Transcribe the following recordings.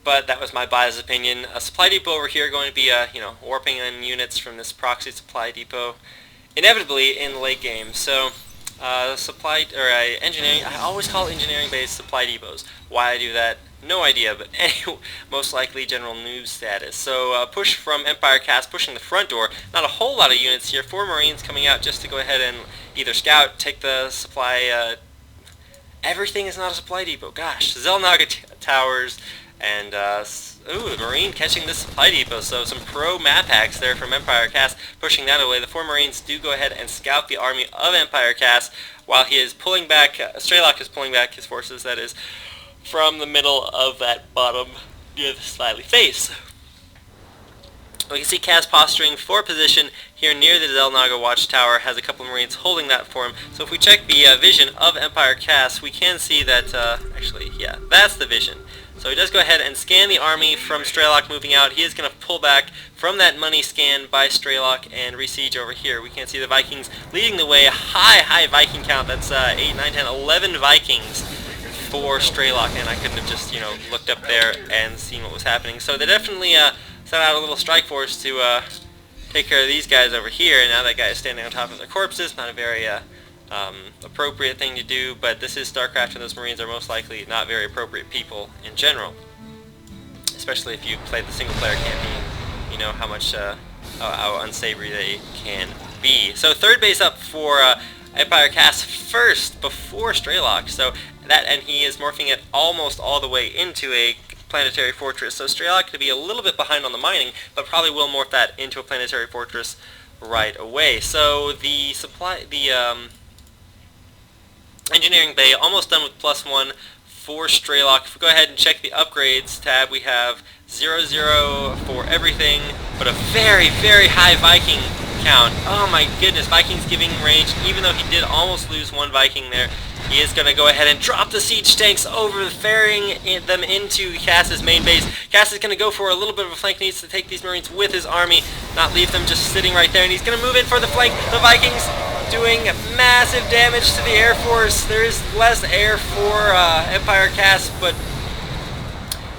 but that was my biased opinion. A supply depot over here going to be, warping in units from this proxy supply depot, inevitably in the late game. So, engineering. I always call engineering-based supply depots. Why I do that, no idea. But anyway, most likely general news status. So, push from Empire.Kas, pushing the front door. Not a whole lot of units here. 4 Marines coming out just to go ahead and either scout, take the supply. Everything is not a supply depot. Gosh, Xel'Naga towers. And, Marine catching this supply depot, so some pro map hacks there from Empire.Kas, pushing that away. The 4 Marines do go ahead and scout the army of Empire.Kas, while he is pulling back, Strelok is pulling back his forces, that is, from the middle of that bottom near the smiley face. We can see Kas posturing for position here near the Xel'Naga watchtower, has a couple of Marines holding that for him. So if we check the vision of Empire.Kas, we can see that, that's the vision. So he does go ahead and scan the army from Strelok moving out. He is going to pull back from that money scan by Strelok and resiege over here. We can see the Vikings leading the way. High Viking count. That's 8, 9, 10, 11 Vikings for Strelok. And I couldn't have just, looked up there and seen what was happening. So they definitely sent out a little strike force to take care of these guys over here. And now that guy is standing on top of their corpses. Not a very appropriate thing to do, but this is Starcraft, and those Marines are most likely not very appropriate people in general. Especially if you played the single-player campaign, you know how much how unsavory they can be. So third base up for Empire.Kas first before Strelok. So and he is morphing it almost all the way into a planetary fortress. So Strelok could be a little bit behind on the mining, but probably will morph that into a planetary fortress right away. So the engineering bay almost done with +1 for Strelok. If we go ahead and check the upgrades tab, we have 0 for everything, but a very high Viking count. Oh my goodness, Vikings giving range, even though he did almost lose 1 Viking there. He is going to go ahead and drop the siege tanks over, ferrying them into Kas's main base. Kas is going to go for a little bit of a flank. Needs to take these Marines with his army, not leave them just sitting right there. And he's going to move in for the flank. The Vikings doing massive damage to the Air Force. There is less air for Empire.Kas, but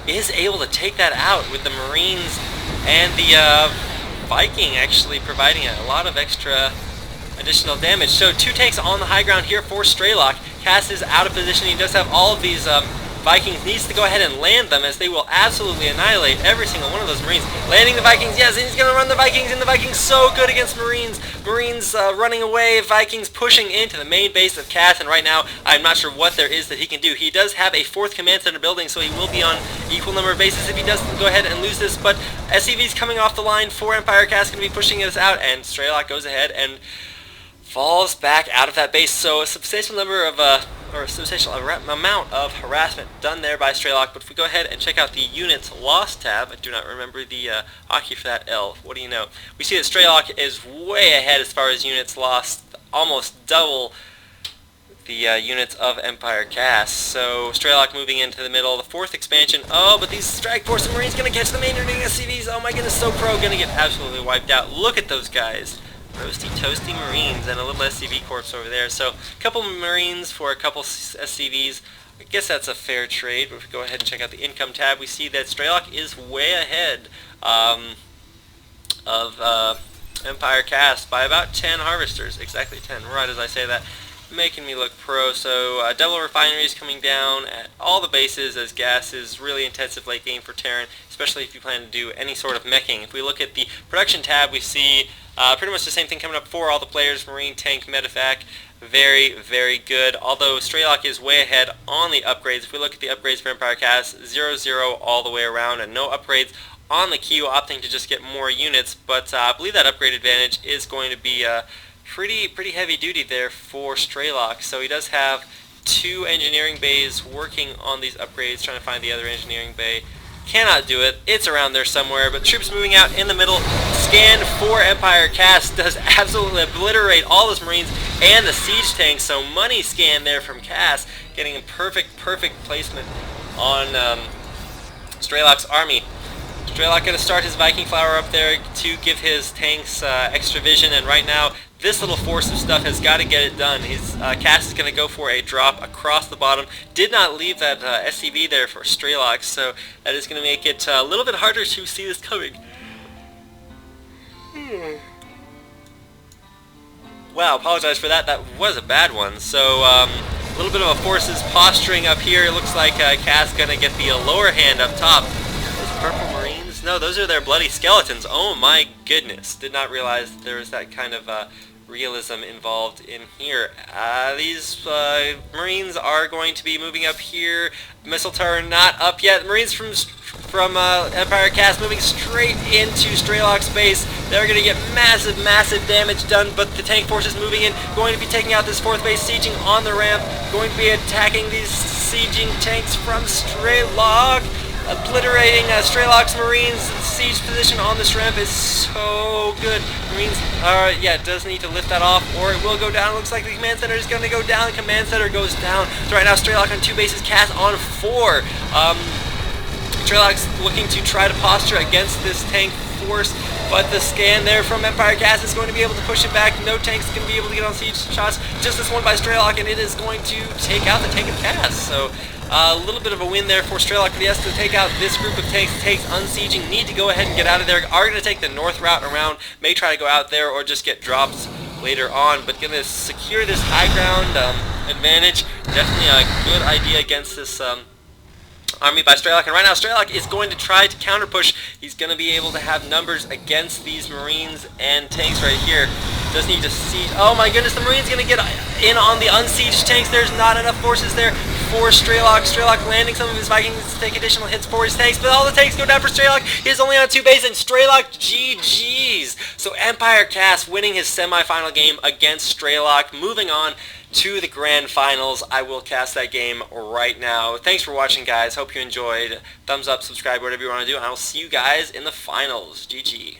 is able to take that out with the Marines and the Viking actually providing a lot of extra additional damage. So 2 tanks on the high ground here for Strelok. Kas is out of position. He does have all of these Vikings. Needs to go ahead and land them, as they will absolutely annihilate every single one of those Marines. Landing the Vikings, yes, and he's going to run the Vikings, and the Vikings so good against Marines. Marines running away, Vikings pushing into the main base of Kas, and right now I'm not sure what there is that he can do. He does have a 4th command center building, so he will be on equal number of bases if he does go ahead and lose this, but SCV's coming off the line for Empire.Kas, going to be pushing us out, and Strelok goes ahead and falls back out of that base. So a substantial number of or a substantial amount of harassment done there by Strelok. But if we go ahead and check out the units lost tab, I do not remember the hotkey for that. L. What do you know? We see that Strelok is way ahead as far as units lost, almost double the units of Empire.Kas. So Strelok moving into the middle. The 4th expansion. Oh, but these strike force and Marines going to catch the main running SCVs. Oh my goodness, so pro, going to get absolutely wiped out. Look at those guys. Roasty toasty Marines and a little SCV corpse over there. So a couple Marines for a couple SCVs. I guess that's a fair trade. But if we go ahead and check out the income tab, we see that Strelok is way ahead of Empire.Kas by about 10 harvesters. Exactly 10, right as I say that. Making me look pro. So double refineries coming down at all the bases, as gas is really intensive late game for Terran, especially if you plan to do any sort of meching. If we look at the production tab, we see pretty much the same thing coming up for all the players. Marine, tank, medevac, very good. Although Strelok is way ahead on the upgrades. If we look at the upgrades for Empire.Kas, 0 all the way around, and no upgrades on the queue, opting to just get more units. But I believe that upgrade advantage is going to be pretty heavy duty there for Strelok. So he does have 2 engineering bays working on these upgrades, trying to find the other engineering bay. Cannot do it. It's around there somewhere, but troops moving out in the middle. Scan for Empire.Kas does absolutely obliterate all those Marines and the siege tanks. So money scan there from Kas, getting a perfect placement on Strelok's army. Strelok going to start his Viking flower up there to give his tanks extra vision, and right now this little force of stuff has got to get it done. His Kas is going to go for a drop across the bottom. Did not leave that SCV there for Strelok, so that is going to make it a little bit harder to see this coming. Wow, apologize for that. That was a bad one. So a little bit of a forces posturing up here. It looks like Kas going to get the lower hand up top. Those purple Marines? No, those are their bloody skeletons. Oh my goodness. Did not realize there was that kind of realism involved in here. These Marines are going to be moving up here. Missile turret not up yet. Marines from Empire.Kas moving straight into Strelok's base. They're going to get massive, massive damage done, but the tank force is moving in, going to be taking out this 4th base, sieging on the ramp, going to be attacking these sieging tanks from Strelok, obliterating Strelok's Marines. Siege position on this ramp is so good. Marines, yeah, it does need to lift that off, or it will go down. Looks like the command center is going to go down. Command center goes down. So right now, Strelok on 2 bases, Kas on 4. Strelok's looking to try to posture against this tank force, but the scan there from Empire.Kas is going to be able to push it back. No tank's going to be able to get on siege shots. Just this one by Strelok, and it is going to take out the tank of Kas. So a little bit of a win there for Strelok, but he has to take out this group of tanks. Tanks unsieging, need to go ahead and get out of there. Are going to take the north route around, may try to go out there or just get drops later on, but going to secure this high ground advantage. Definitely a good idea against this army by Strelok, and right now Strelok is going to try to counter push. He's going to be able to have numbers against these Marines and tanks right here. Does need to siege. Oh my goodness, the Marines going to get in on the unsieged tanks. There's not enough forces there for Strelok. Strelok landing some of his Vikings to take additional hits for his tanks, but all the tanks go down for Strelok. He's only on 2 bases, and Strelok GG's. So Empire.Kas winning his semifinal game against Strelok, moving on to the grand finals. I will cast that game right now. Thanks for watching, guys. Hope you enjoyed. Thumbs up, subscribe, whatever you want to do, and I will see you guys in the finals. GG.